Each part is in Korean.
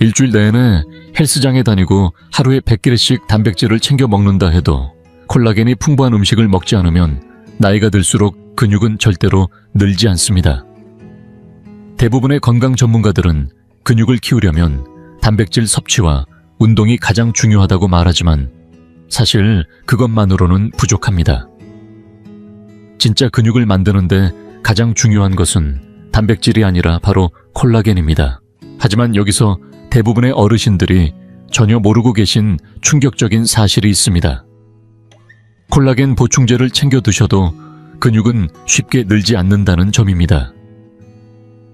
일주일 내내 헬스장에 다니고 하루에 100g씩 단백질을 챙겨 먹는다 해도 콜라겐이 풍부한 음식을 먹지 않으면 나이가 들수록 근육은 절대로 늘지 않습니다. 대부분의 건강 전문가들은 근육을 키우려면 단백질 섭취와 운동이 가장 중요하다고 말하지만 사실 그것만으로는 부족합니다. 진짜 근육을 만드는데 가장 중요한 것은 단백질이 아니라 바로 콜라겐입니다. 하지만 여기서 대부분의 어르신들이 전혀 모르고 계신 충격적인 사실이 있습니다. 콜라겐 보충제를 챙겨 드셔도 근육은 쉽게 늘지 않는다는 점입니다.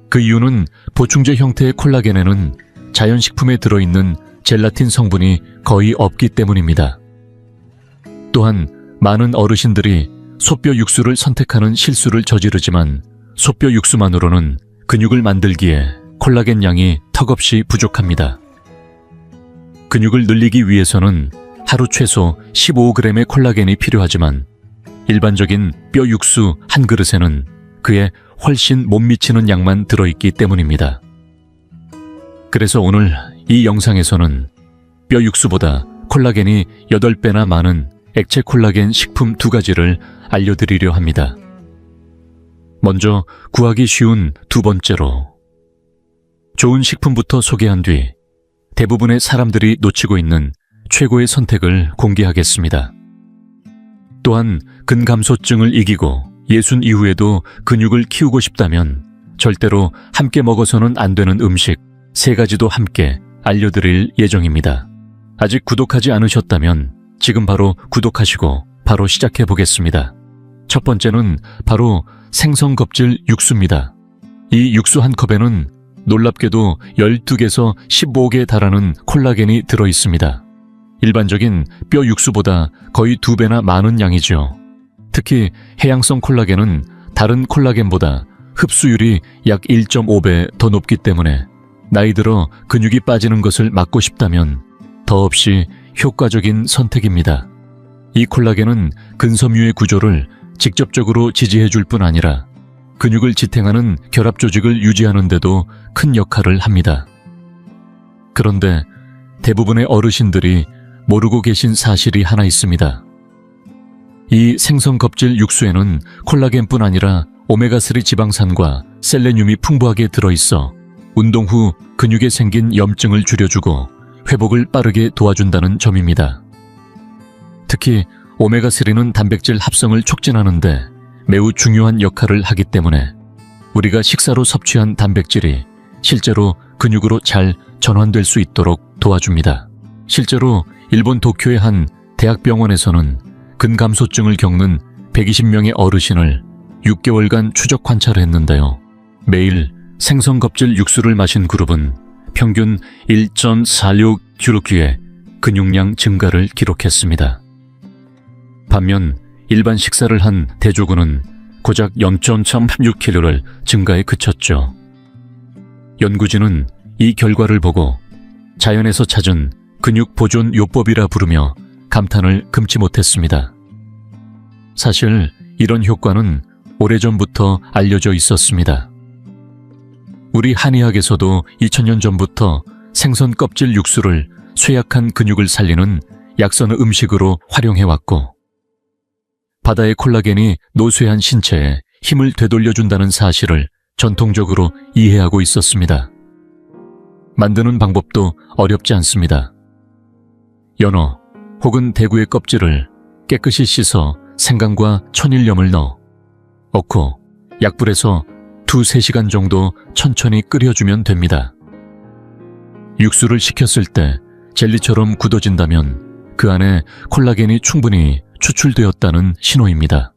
그 이유는 보충제 형태의 콜라겐에는 자연식품에 들어있는 젤라틴 성분이 거의 없기 때문입니다. 또한 많은 어르신들이 소뼈 육수를 선택하는 실수를 저지르지만 소뼈 육수만으로는 근육을 만들기에 콜라겐 양이 턱없이 부족합니다. 근육을 늘리기 위해서는 하루 최소 15g의 콜라겐이 필요하지만 일반적인 뼈 육수 한 그릇에는 그에 훨씬 못 미치는 양만 들어있기 때문입니다. 그래서 오늘 이 영상에서는 뼈 육수보다 콜라겐이 8배나 많은 액체 콜라겐 식품 2가지를 알려드리려 합니다. 먼저 구하기 쉬운 두 번째로 좋은 식품부터 소개한 뒤 대부분의 사람들이 놓치고 있는 최고의 선택을 공개하겠습니다. 또한 근감소증을 이기고 60 이후에도 근육을 키우고 싶다면 절대로 함께 먹어서는 안 되는 음식 3가지도 함께 알려드릴 예정입니다. 아직 구독하지 않으셨다면 지금 바로 구독하시고 바로 시작해 보겠습니다. 첫 번째는 바로 생선 껍질 육수입니다. 이 육수 한 컵에는 놀랍게도 12개에서 15개에 달하는 콜라겐이 들어있습니다. 일반적인 뼈 육수보다 거의 2배나 많은 양이죠. 특히 해양성 콜라겐은 다른 콜라겐보다 흡수율이 약 1.5배 더 높기 때문에 나이 들어 근육이 빠지는 것을 막고 싶다면 더없이 효과적인 선택입니다. 이 콜라겐은 근섬유의 구조를 직접적으로 지지해줄 뿐 아니라 근육을 지탱하는 결합 조직을 유지하는 데도 큰 역할을 합니다. 그런데 대부분의 어르신들이 모르고 계신 사실이 하나 있습니다. 이 생선 껍질 육수에는 콜라겐뿐 아니라 오메가3 지방산과 셀레늄이 풍부하게 들어있어 운동 후 근육에 생긴 염증을 줄여주고 회복을 빠르게 도와준다는 점입니다. 특히 오메가3는 단백질 합성을 촉진하는데 매우 중요한 역할을 하기 때문에 우리가 식사로 섭취한 단백질이 실제로 근육으로 잘 전환될 수 있도록 도와줍니다. 실제로 일본 도쿄의 한 대학병원에서는 근감소증을 겪는 120명의 어르신을 6개월간 추적 관찰했는데요. 매일 생선 껍질 육수를 마신 그룹은 평균 1.46kg의 근육량 증가를 기록했습니다. 반면 일반 식사를 한 대조군은 고작 0.36kg를 증가에 그쳤죠. 연구진은 이 결과를 보고 자연에서 찾은 근육 보존 요법이라 부르며 감탄을 금치 못했습니다. 사실 이런 효과는 오래전부터 알려져 있었습니다. 우리 한의학에서도 2000년 전부터 생선 껍질 육수를 쇠약한 근육을 살리는 약선의 음식으로 활용해왔고 바다의 콜라겐이 노쇠한 신체에 힘을 되돌려준다는 사실을 전통적으로 이해하고 있었습니다. 만드는 방법도 어렵지 않습니다. 연어 혹은 대구의 껍질을 깨끗이 씻어 생강과 천일염을 넣어 넣고 약불에서 2-3시간 정도 천천히 끓여주면 됩니다. 육수를 식혔을 때 젤리처럼 굳어진다면 그 안에 콜라겐이 충분히 추출되었다는 신호입니다.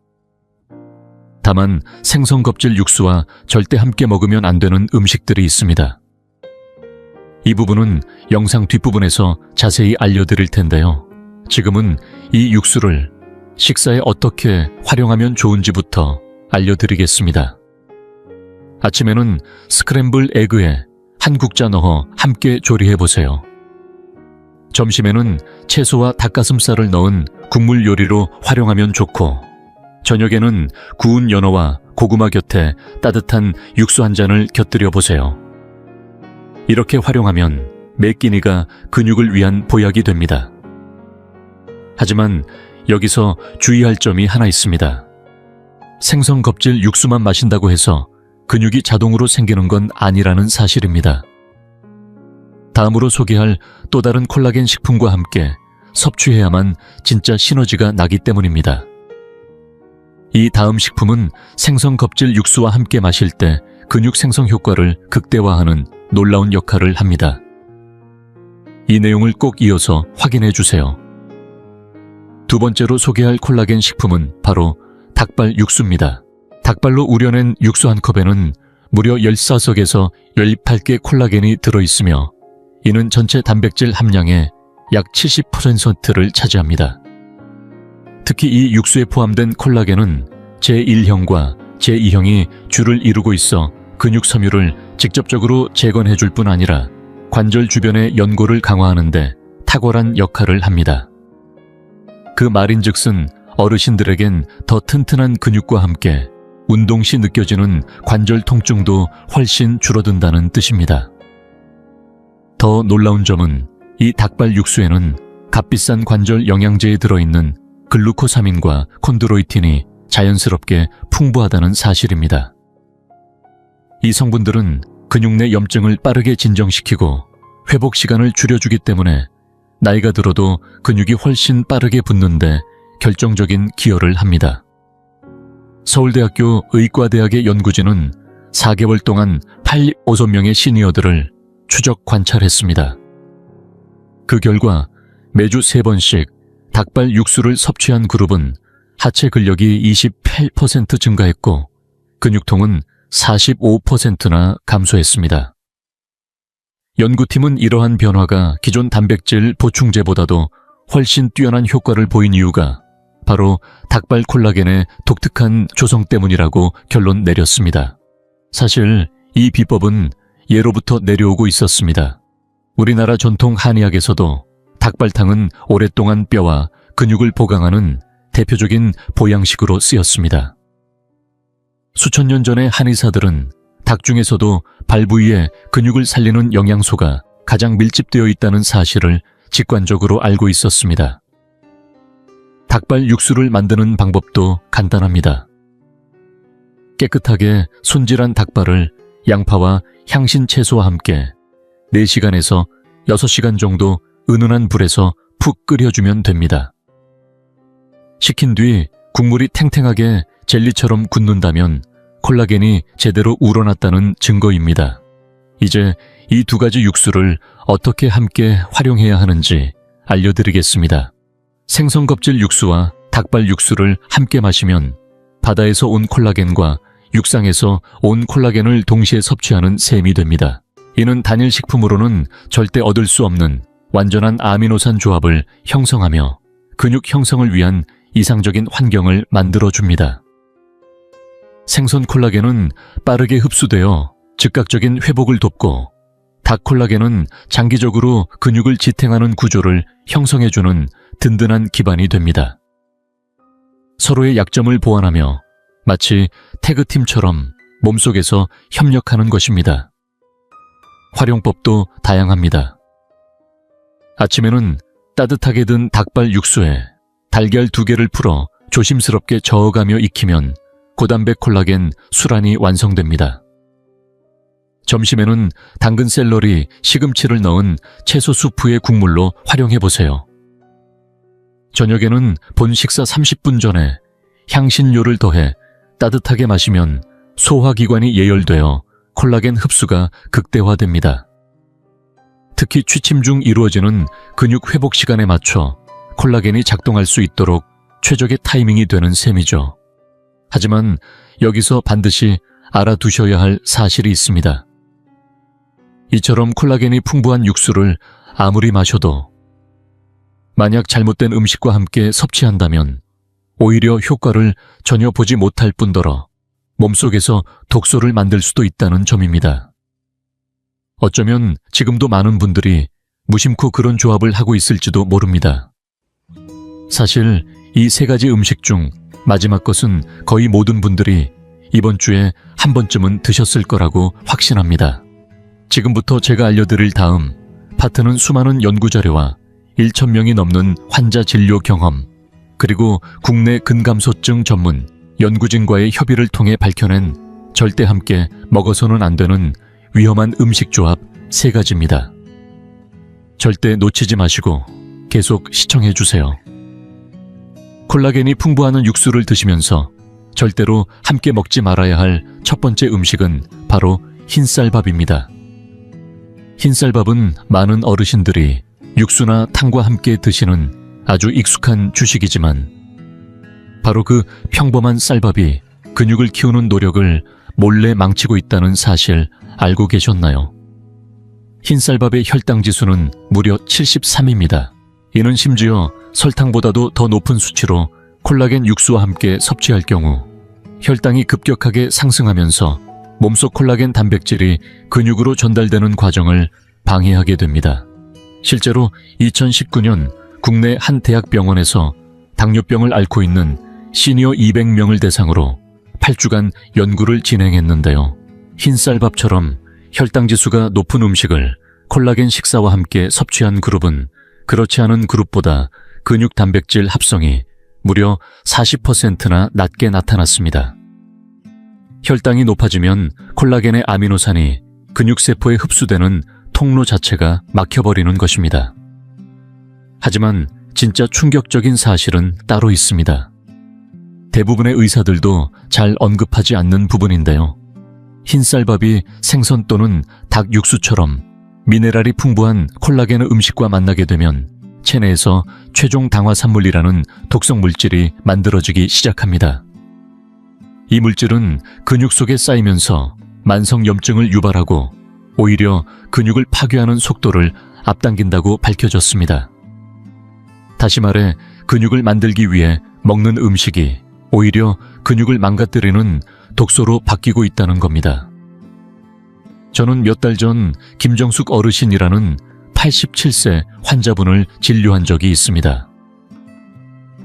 다만 생선 껍질 육수와 절대 함께 먹으면 안 되는 음식들이 있습니다. 이 부분은 영상 뒷부분에서 자세히 알려드릴 텐데요. 지금은 이 육수를 식사에 어떻게 활용하면 좋은지부터 알려드리겠습니다. 아침에는 스크램블 에그에 한 국자 넣어 함께 조리해보세요. 점심에는 채소와 닭가슴살을 넣은 국물 요리로 활용하면 좋고 저녁에는 구운 연어와 고구마 곁에 따뜻한 육수 한 잔을 곁들여 보세요. 이렇게 활용하면 매 끼니가 근육을 위한 보약이 됩니다. 하지만 여기서 주의할 점이 하나 있습니다. 생선 껍질 육수만 마신다고 해서 근육이 자동으로 생기는 건 아니라는 사실입니다. 다음으로 소개할 또 다른 콜라겐 식품과 함께 섭취해야만 진짜 시너지가 나기 때문입니다. 이 다음 식품은 생선 껍질 육수와 함께 마실 때 근육 생성 효과를 극대화하는 놀라운 역할을 합니다. 이 내용을 꼭 이어서 확인해 주세요. 두 번째로 소개할 콜라겐 식품은 바로 닭발 육수입니다. 닭발로 우려낸 육수 한 컵에는 무려 15석에서 18개 콜라겐이 들어있으며 이는 전체 단백질 함량의 약 70%를 차지합니다. 특히 이 육수에 포함된 콜라겐은 제1형과 제2형이 줄을 이루고 있어 근육 섬유를 직접적으로 재건해줄 뿐 아니라 관절 주변의 연골을 강화하는 데 탁월한 역할을 합니다. 그 말인즉슨 어르신들에겐 더 튼튼한 근육과 함께 운동 시 느껴지는 관절 통증도 훨씬 줄어든다는 뜻입니다. 더 놀라운 점은 이 닭발 육수에는 값비싼 관절 영양제에 들어있는 글루코사민과 콘드로이틴이 자연스럽게 풍부하다는 사실입니다. 이 성분들은 근육 내 염증을 빠르게 진정시키고 회복 시간을 줄여주기 때문에 나이가 들어도 근육이 훨씬 빠르게 붙는데 결정적인 기여를 합니다. 서울대학교 의과대학의 연구진은 4개월 동안 5명의 시니어들을 추적 관찰했습니다. 그 결과 매주 3번씩 닭발 육수를 섭취한 그룹은 하체 근력이 28% 증가했고 근육통은 45%나 감소했습니다. 연구팀은 이러한 변화가 기존 단백질 보충제보다도 훨씬 뛰어난 효과를 보인 이유가 바로 닭발 콜라겐의 독특한 조성 때문이라고 결론 내렸습니다. 사실 이 비법은 예로부터 내려오고 있었습니다. 우리나라 전통 한의학에서도 닭발탕은 오랫동안 뼈와 근육을 보강하는 대표적인 보양식으로 쓰였습니다. 수천 년 전의 한의사들은 닭 중에서도 발 부위에 근육을 살리는 영양소가 가장 밀집되어 있다는 사실을 직관적으로 알고 있었습니다. 닭발 육수를 만드는 방법도 간단합니다. 깨끗하게 손질한 닭발을 양파와 향신 채소와 함께 4시간에서 6시간 정도 은은한 불에서 푹 끓여주면 됩니다. 식힌 뒤 국물이 탱탱하게 젤리처럼 굳는다면 콜라겐이 제대로 우러났다는 증거입니다. 이제 이 두 가지 육수를 어떻게 함께 활용해야 하는지 알려드리겠습니다. 생선 껍질 육수와 닭발 육수를 함께 마시면 바다에서 온 콜라겐과 육상에서 온 콜라겐을 동시에 섭취하는 셈이 됩니다. 이는 단일 식품으로는 절대 얻을 수 없는 완전한 아미노산 조합을 형성하며 근육 형성을 위한 이상적인 환경을 만들어줍니다. 생선 콜라겐은 빠르게 흡수되어 즉각적인 회복을 돕고 닭 콜라겐은 장기적으로 근육을 지탱하는 구조를 형성해주는 든든한 기반이 됩니다. 서로의 약점을 보완하며 마치 태그팀처럼 몸속에서 협력하는 것입니다. 활용법도 다양합니다. 아침에는 따뜻하게 든 닭발 육수에 달걀 2개를 풀어 조심스럽게 저어가며 익히면 고단백 콜라겐 수란이 완성됩니다. 점심에는 당근 샐러리, 시금치를 넣은 채소 수프의 국물로 활용해보세요. 저녁에는 본 식사 30분 전에 향신료를 더해 따뜻하게 마시면 소화기관이 예열되어 콜라겐 흡수가 극대화됩니다. 특히 취침 중 이루어지는 근육 회복 시간에 맞춰 콜라겐이 작동할 수 있도록 최적의 타이밍이 되는 셈이죠. 하지만 여기서 반드시 알아두셔야 할 사실이 있습니다. 이처럼 콜라겐이 풍부한 육수를 아무리 마셔도 만약 잘못된 음식과 함께 섭취한다면 오히려 효과를 전혀 보지 못할 뿐더러 몸속에서 독소를 만들 수도 있다는 점입니다. 어쩌면 지금도 많은 분들이 무심코 그런 조합을 하고 있을지도 모릅니다. 사실 이 3가지 음식 중 마지막 것은 거의 모든 분들이 이번 주에 한 번쯤은 드셨을 거라고 확신합니다. 지금부터 제가 알려드릴 다음 파트는 수많은 연구자료와 1,000명이 넘는 환자 진료 경험, 그리고 국내 근감소증 전문 연구진과의 협의를 통해 밝혀낸 절대 함께 먹어서는 안 되는 위험한 음식 조합 3가지입니다. 절대 놓치지 마시고 계속 시청해 주세요. 콜라겐이 풍부한 육수를 드시면서 절대로 함께 먹지 말아야 할 첫 번째 음식은 바로 흰쌀밥입니다. 흰쌀밥은 많은 어르신들이 육수나 탕과 함께 드시는 아주 익숙한 주식이지만 바로 그 평범한 쌀밥이 근육을 키우는 노력을 몰래 망치고 있다는 사실 알고 계셨나요? 흰쌀밥의 혈당 지수는 무려 73입니다. 이는 심지어 설탕보다도 더 높은 수치로 콜라겐 육수와 함께 섭취할 경우 혈당이 급격하게 상승하면서 몸속 콜라겐 단백질이 근육으로 전달되는 과정을 방해하게 됩니다. 실제로 2019년 국내 한 대학병원에서 당뇨병을 앓고 있는 시니어 200명을 대상으로 8주간 연구를 진행했는데요. 흰쌀밥처럼 혈당 지수가 높은 음식을 콜라겐 식사와 함께 섭취한 그룹은 그렇지 않은 그룹보다 근육 단백질 합성이 무려 40%나 낮게 나타났습니다. 혈당이 높아지면 콜라겐의 아미노산이 근육세포에 흡수되는 통로 자체가 막혀버리는 것입니다. 하지만 진짜 충격적인 사실은 따로 있습니다. 대부분의 의사들도 잘 언급하지 않는 부분인데요. 흰쌀밥이 생선 또는 닭 육수처럼 미네랄이 풍부한 콜라겐의 음식과 만나게 되면 체내에서 최종 당화산물이라는 독성 물질이 만들어지기 시작합니다. 이 물질은 근육 속에 쌓이면서 만성염증을 유발하고 오히려 근육을 파괴하는 속도를 앞당긴다고 밝혀졌습니다. 다시 말해 근육을 만들기 위해 먹는 음식이 오히려 근육을 망가뜨리는 독소로 바뀌고 있다는 겁니다. 저는 몇 달 전 김정숙 어르신이라는 87세 환자분을 진료한 적이 있습니다.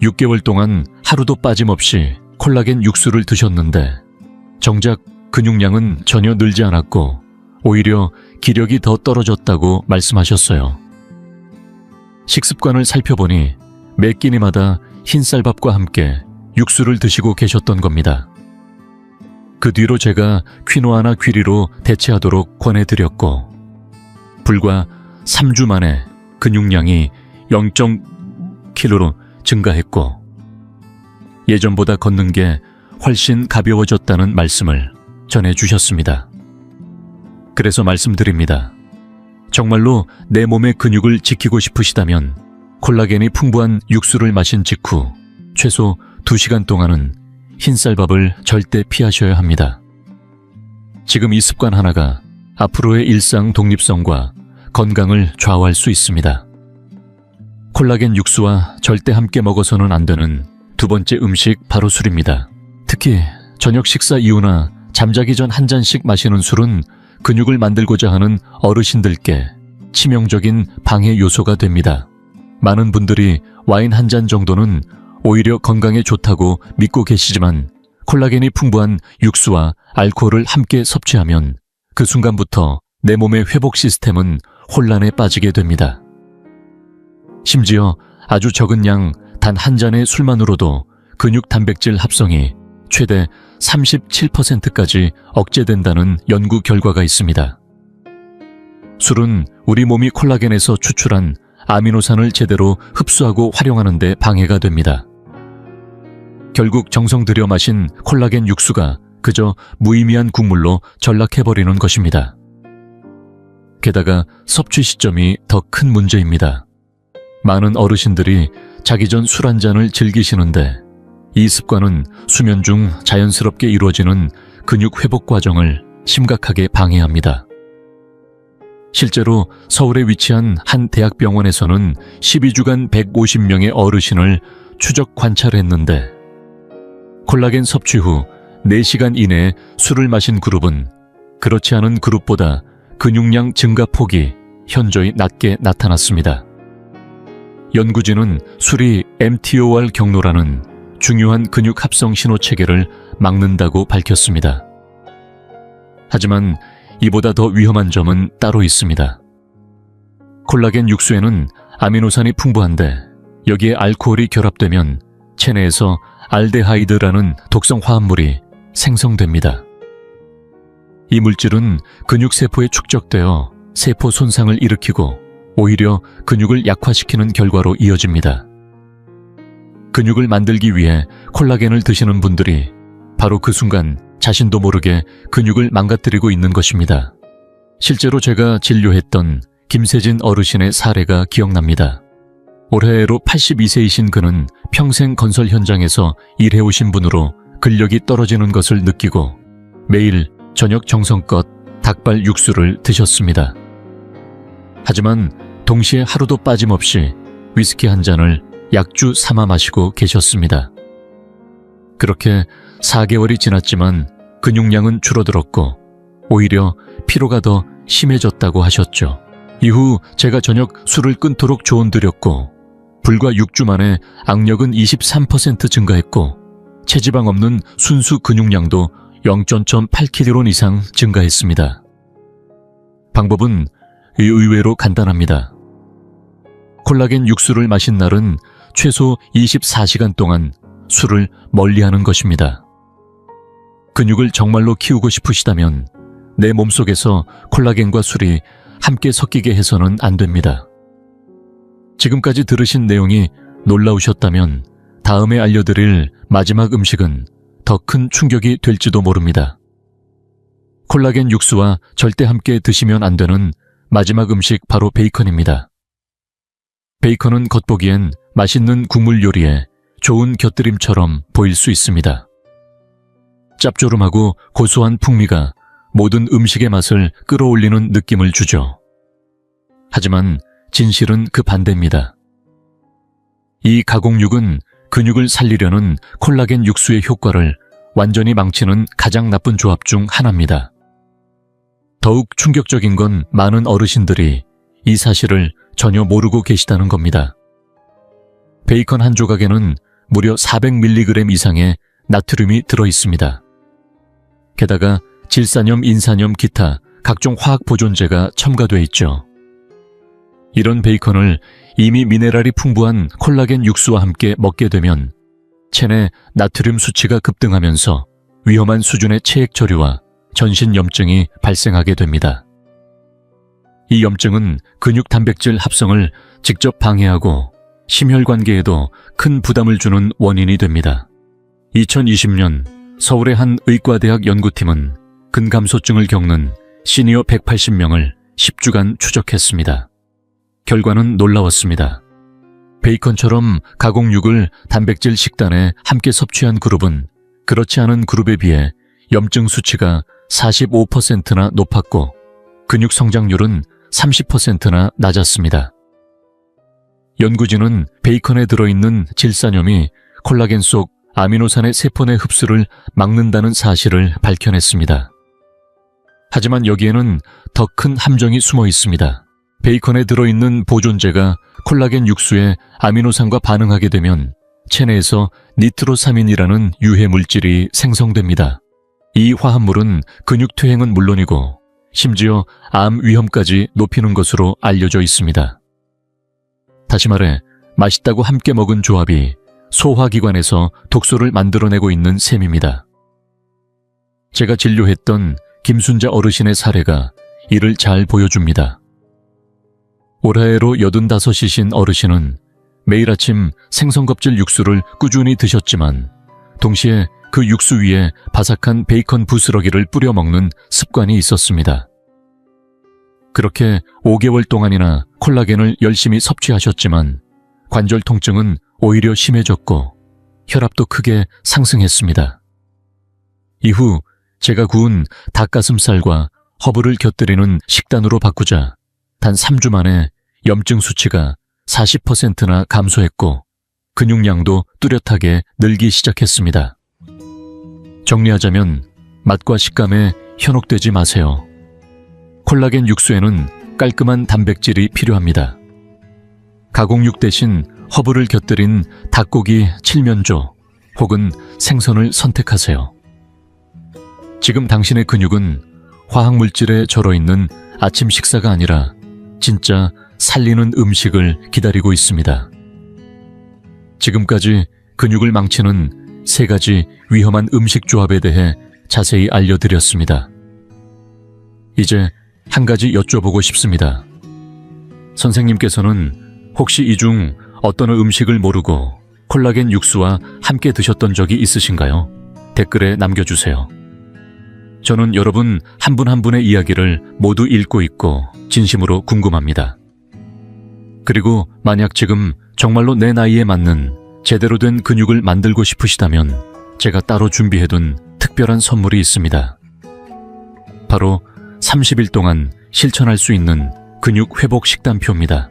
6개월 동안 하루도 빠짐없이 콜라겐 육수를 드셨는데 정작 근육량은 전혀 늘지 않았고 오히려 기력이 더 떨어졌다고 말씀하셨어요. 식습관을 살펴보니 매 끼니마다 흰쌀밥과 함께 육수를 드시고 계셨던 겁니다. 그 뒤로 제가 퀴노아나 귀리로 대체하도록 권해드렸고 불과 3주 만에 근육량이 0.kg로 증가했고 예전보다 걷는 게 훨씬 가벼워졌다는 말씀을 전해주셨습니다. 그래서 말씀드립니다. 정말로 내 몸의 근육을 지키고 싶으시다면 콜라겐이 풍부한 육수를 마신 직후 최소 2시간 동안은 흰쌀밥을 절대 피하셔야 합니다. 지금 이 습관 하나가 앞으로의 일상 독립성과 건강을 좌우할 수 있습니다. 콜라겐 육수와 절대 함께 먹어서는 안 되는 두 번째 음식 바로 술입니다. 특히 저녁 식사 이후나 잠자기 전 한 잔씩 마시는 술은 근육을 만들고자 하는 어르신들께 치명적인 방해 요소가 됩니다. 많은 분들이 와인 한 잔 정도는 오히려 건강에 좋다고 믿고 계시지만 콜라겐이 풍부한 육수와 알코올을 함께 섭취하면 그 순간부터 내 몸의 회복 시스템은 혼란에 빠지게 됩니다. 심지어 아주 적은 양 단 한 잔의 술만으로도 근육 단백질 합성이 최대 37%까지 억제된다는 연구 결과가 있습니다. 술은 우리 몸이 콜라겐에서 추출한 아미노산을 제대로 흡수하고 활용하는 데 방해가 됩니다. 결국 정성 들여 마신 콜라겐 육수가 그저 무의미한 국물로 전락해버리는 것입니다. 게다가 섭취 시점이 더 큰 문제입니다. 많은 어르신들이 자기 전 술 한 잔을 즐기시는데 이 습관은 수면 중 자연스럽게 이루어지는 근육 회복 과정을 심각하게 방해합니다. 실제로 서울에 위치한 한 대학병원에서는 12주간 150명의 어르신을 추적 관찰했는데 콜라겐 섭취 후 4시간 이내에 술을 마신 그룹은 그렇지 않은 그룹보다 근육량 증가 폭이 현저히 낮게 나타났습니다. 연구진은 술이 mTOR 경로라는 중요한 근육 합성 신호 체계를 막는다고 밝혔습니다. 하지만 이보다 더 위험한 점은 따로 있습니다. 콜라겐 육수에는 아미노산이 풍부한데 여기에 알코올이 결합되면 체내에서 알데하이드라는 독성 화합물이 생성됩니다. 이 물질은 근육세포에 축적되어 세포 손상을 일으키고 오히려 근육을 약화시키는 결과로 이어집니다. 근육을 만들기 위해 콜라겐을 드시는 분들이 바로 그 순간 자신도 모르게 근육을 망가뜨리고 있는 것입니다. 실제로 제가 진료했던 김세진 어르신의 사례가 기억납니다. 올해로 82세이신 그는 평생 건설 현장에서 일해오신 분으로 근력이 떨어지는 것을 느끼고 매일 저녁 정성껏 닭발 육수를 드셨습니다. 하지만 동시에 하루도 빠짐없이 위스키 한 잔을 약주 삼아 마시고 계셨습니다. 그렇게 4개월이 지났지만 근육량은 줄어들었고 오히려 피로가 더 심해졌다고 하셨죠. 이후 제가 저녁 술을 끊도록 조언드렸고 불과 6주 만에 악력은 23% 증가했고 체지방 없는 순수 근육량도 0.8kg 이상 증가했습니다. 방법은 의외로 간단합니다. 콜라겐 육수를 마신 날은 최소 24시간 동안 술을 멀리하는 것입니다. 근육을 정말로 키우고 싶으시다면 내 몸속에서 콜라겐과 술이 함께 섞이게 해서는 안 됩니다. 지금까지 들으신 내용이 놀라우셨다면 다음에 알려드릴 마지막 음식은 더 큰 충격이 될지도 모릅니다. 콜라겐 육수와 절대 함께 드시면 안 되는 마지막 음식 바로 베이컨입니다. 베이컨은 겉보기엔 맛있는 국물 요리에 좋은 곁들임처럼 보일 수 있습니다. 짭조름하고 고소한 풍미가 모든 음식의 맛을 끌어올리는 느낌을 주죠. 하지만 진실은 그 반대입니다. 이 가공육은 근육을 살리려는 콜라겐 육수의 효과를 완전히 망치는 가장 나쁜 조합 중 하나입니다. 더욱 충격적인 건 많은 어르신들이 이 사실을 전혀 모르고 계시다는 겁니다. 베이컨 한 조각에는 무려 400mg 이상의 나트륨이 들어있습니다. 게다가 질산염, 인산염, 기타 각종 화학 보존제가 첨가돼 있죠. 이런 베이컨을 이미 미네랄이 풍부한 콜라겐 육수와 함께 먹게 되면 체내 나트륨 수치가 급등하면서 위험한 수준의 체액 저류와 전신 염증이 발생하게 됩니다. 이 염증은 근육 단백질 합성을 직접 방해하고 심혈관계에도 큰 부담을 주는 원인이 됩니다. 2020년 서울의 한 의과대학 연구팀은 근감소증을 겪는 시니어 180명을 10주간 추적했습니다. 결과는 놀라웠습니다. 베이컨처럼 가공육을 단백질 식단에 함께 섭취한 그룹은 그렇지 않은 그룹에 비해 염증 수치가 45%나 높았고 근육 성장률은 30%나 낮았습니다. 연구진은 베이컨에 들어있는 질산염이 콜라겐 속 아미노산의 세포 내 흡수를 막는다는 사실을 밝혀냈습니다. 하지만 여기에는 더 큰 함정이 숨어 있습니다. 베이컨에 들어있는 보존제가 콜라겐 육수의 아미노산과 반응하게 되면 체내에서 니트로사민이라는 유해 물질이 생성됩니다. 이 화합물은 근육 퇴행은 물론이고 심지어 암 위험까지 높이는 것으로 알려져 있습니다. 다시 말해 맛있다고 함께 먹은 조합이 소화기관에서 독소를 만들어내고 있는 셈입니다. 제가 진료했던 김순자 어르신의 사례가 이를 잘 보여줍니다. 올해로 85이신 어르신은 매일 아침 생선껍질 육수를 꾸준히 드셨지만 동시에 그 육수 위에 바삭한 베이컨 부스러기를 뿌려 먹는 습관이 있었습니다. 그렇게 5개월 동안이나 콜라겐을 열심히 섭취하셨지만 관절 통증은 오히려 심해졌고 혈압도 크게 상승했습니다. 이후 제가 구운 닭가슴살과 허브를 곁들이는 식단으로 바꾸자 단 3주 만에 염증 수치가 40%나 감소했고 근육량도 뚜렷하게 늘기 시작했습니다. 정리하자면 맛과 식감에 현혹되지 마세요. 콜라겐 육수에는 깔끔한 단백질이 필요합니다. 가공육 대신 허브를 곁들인 닭고기 칠면조 혹은 생선을 선택하세요. 지금 당신의 근육은 화학물질에 절어있는 아침 식사가 아니라 진짜 살리는 음식을 기다리고 있습니다. 지금까지 근육을 망치는 3가지 위험한 음식 조합에 대해 자세히 알려드렸습니다. 이제 한 가지 여쭤보고 싶습니다. 선생님께서는 혹시 이 중 어떤 음식을 모르고 콜라겐 육수와 함께 드셨던 적이 있으신가요? 댓글에 남겨주세요. 저는 여러분 한 분 한 분의 이야기를 모두 읽고 있고 진심으로 궁금합니다. 그리고 만약 지금 정말로 내 나이에 맞는 제대로 된 근육을 만들고 싶으시다면 제가 따로 준비해둔 특별한 선물이 있습니다. 바로 30일 동안 실천할 수 있는 근육 회복 식단표입니다.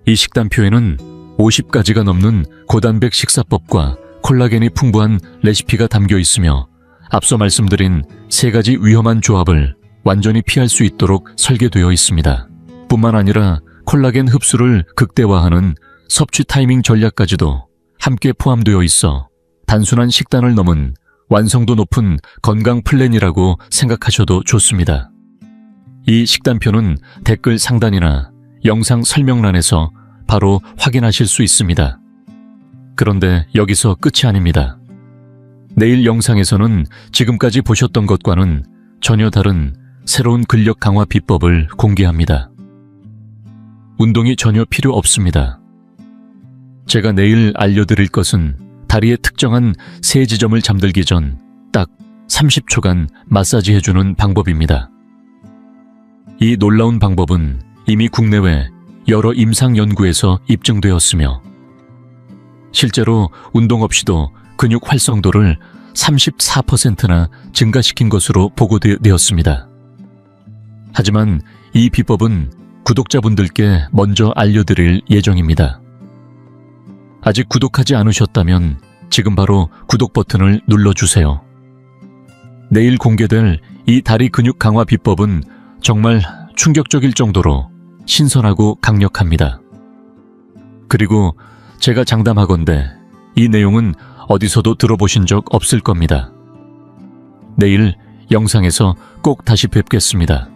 이 식단표에는 50가지가 넘는 고단백 식사법과 콜라겐이 풍부한 레시피가 담겨 있으며 앞서 말씀드린 3가지 위험한 조합을 완전히 피할 수 있도록 설계되어 있습니다. 뿐만 아니라 콜라겐 흡수를 극대화하는 섭취 타이밍 전략까지도 함께 포함되어 있어 단순한 식단을 넘은 완성도 높은 건강 플랜이라고 생각하셔도 좋습니다. 이 식단표는 댓글 상단이나 영상 설명란에서 바로 확인하실 수 있습니다. 그런데 여기서 끝이 아닙니다. 내일 영상에서는 지금까지 보셨던 것과는 전혀 다른 새로운 근력 강화 비법을 공개합니다. 운동이 전혀 필요 없습니다. 제가 내일 알려드릴 것은 다리의 특정한 세 지점을 잠들기 전 딱 30초간 마사지해주는 방법입니다. 이 놀라운 방법은 이미 국내외 여러 임상 연구에서 입증되었으며 실제로 운동 없이도 근육 활성도를 34%나 증가시킨 것으로 보고되었습니다. 하지만 이 비법은 구독자분들께 먼저 알려드릴 예정입니다. 아직 구독하지 않으셨다면 지금 바로 구독 버튼을 눌러주세요. 내일 공개될 이 다리 근육 강화 비법은 정말 충격적일 정도로 신선하고 강력합니다. 그리고 제가 장담하건대 이 내용은 어디서도 들어보신 적 없을 겁니다. 내일 영상에서 꼭 다시 뵙겠습니다.